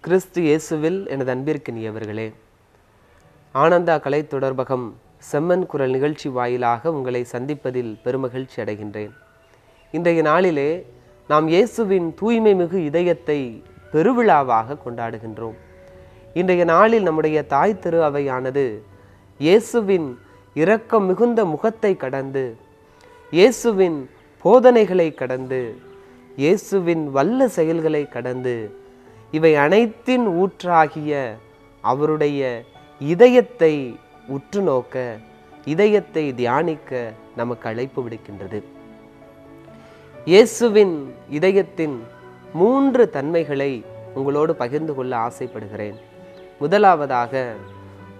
கிறிஸ்து இயேசுவில் எனது அன்பிற்கினியவர்களே, ஆனந்தா கலை தொடர்பகம் செம்மன் குரல் நிகழ்ச்சி வாயிலாக உங்களை சந்திப்பதில் பெருமகிழ்ச்சி அடைகின்றேன். இன்றைய நாளிலே நாம் இயேசுவின் தூய்மை மிகு இதயத்தை பெருவிழாவாக கொண்டாடுகின்றோம். இன்றைய நாளில் நம்முடைய தாய் திரு அவையானது இயேசுவின் இரக்கம் மிகுந்த முகத்தை கடந்து, இயேசுவின் போதனைகளை கடந்து, இயேசுவின் வல்ல செயல்களை கடந்து, இவை அனைத்தின் ஊற்றாகிய அவருடைய இதயத்தை உற்று நோக்க, இதயத்தை தியானிக்க நமக்கு அழைப்பு விடுக்கின்றது. இயேசுவின் இதயத்தின் 3 தன்மைகளை உங்களோடு பகிர்ந்து கொள்ள ஆசைப்படுகிறேன். முதலாவதாக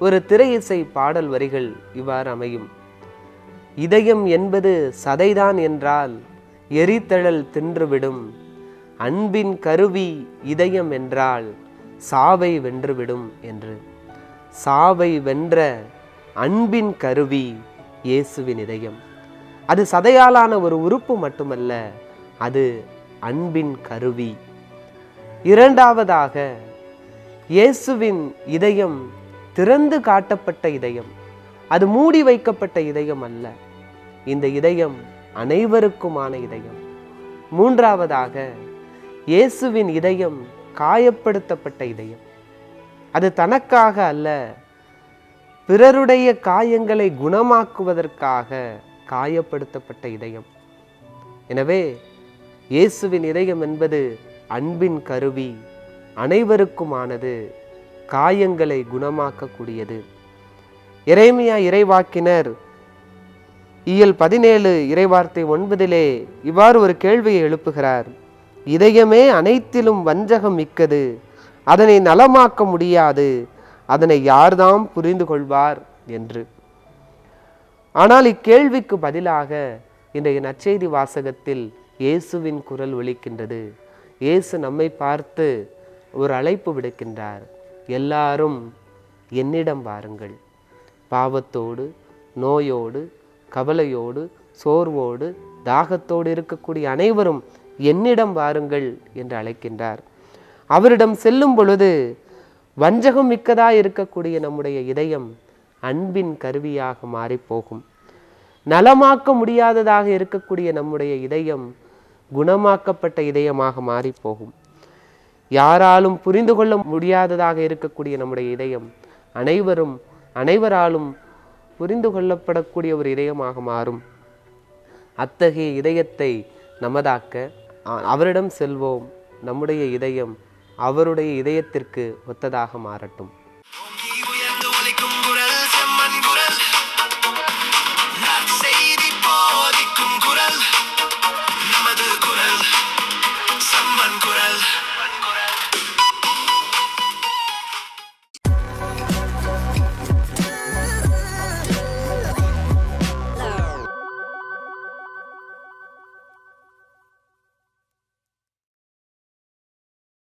ஒரு திரை இசை பாடல் வரிகள் இவ்வாறு அமையும்: இதயம் என்பது சதைதான் என்றால் எரித்தழல் தின்றுவிடும், அன்பின் கருவி இதயம் என்றால் சாவை வென்றுவிடும் என்று. சாவை வென்ற அன்பின் கருவி இயேசுவின் இதயம். அது சதையாலான ஒரு உறுப்பு மட்டுமல்ல, அது அன்பின் கருவி. இரண்டாவதாக, இயேசுவின் இதயம் திறந்து காட்டப்பட்ட இதயம், அது மூடி வைக்கப்பட்ட இதயம் அல்ல. இந்த இதயம் அனைவருக்குமான இதயம். மூன்றாவதாக, இயேசுவின் இதயம் காயப்படுத்தப்பட்ட இதயம். அது தனக்காக அல்ல, பிறருடைய காயங்களை குணமாக்குவதற்காக காயப்படுத்தப்பட்ட இதயம். எனவே இயேசுவின் இதயம் என்பது அன்பின் கருவி, அனைவருக்குமானது, காயங்களை குணமாக்கக்கூடியது. எரேமியா இறைவாக்கினர் இயல் 17 இறைவார்த்தை 9 இவ்வாறு ஒரு கேள்வியை எழுப்புகிறார்: இதயமே அனைத்திலும் வஞ்சகம் மிக்கது, அதனை நலமாக்க முடியாது, அதனை யார்தாம் புரிந்து கொள்வார் என்று. ஆனால் இக்கேள்விக்கு பதிலாக இன்றைய நற்செய்தி வாசகத்தில் இயேசுவின் குரல் ஒலிக்கின்றது. இயேசு நம்மை பார்த்து ஒரு அழைப்பு விடுக்கின்றார்: எல்லாரும் என்னிடம் வாருங்கள். பாவத்தோடு, நோயோடு, கவலையோடு, சோர்வோடு, தாகத்தோடு இருக்கக்கூடிய அனைவரும் என்னிடம் வாருங்கள் என்று அழைக்கின்றார். அவரிடம் செல்லும் பொழுது வஞ்சகம் மிக்கதாய் இருக்கக்கூடிய நம்முடைய இதயம் அன்பின் கருவியாக மாறிப்போகும். நலமாக்க முடியாததாக இருக்கக்கூடிய நம்முடைய இதயம் குணமாக்கப்பட்ட இதயமாக மாறிப்போகும். யாராலும் புரிந்து கொள்ள முடியாததாக இருக்கக்கூடிய நம்முடைய இதயம் அனைவராலும் புரிந்து கொள்ளப்படக்கூடிய ஒரு இதயமாக மாறும். அத்தகைய இதயத்தை நமதாக்க அவரிடம் செல்வோம். நம்முடைய இதயம் அவருடைய இதயத்திற்கு ஒத்ததாக மாறட்டும்.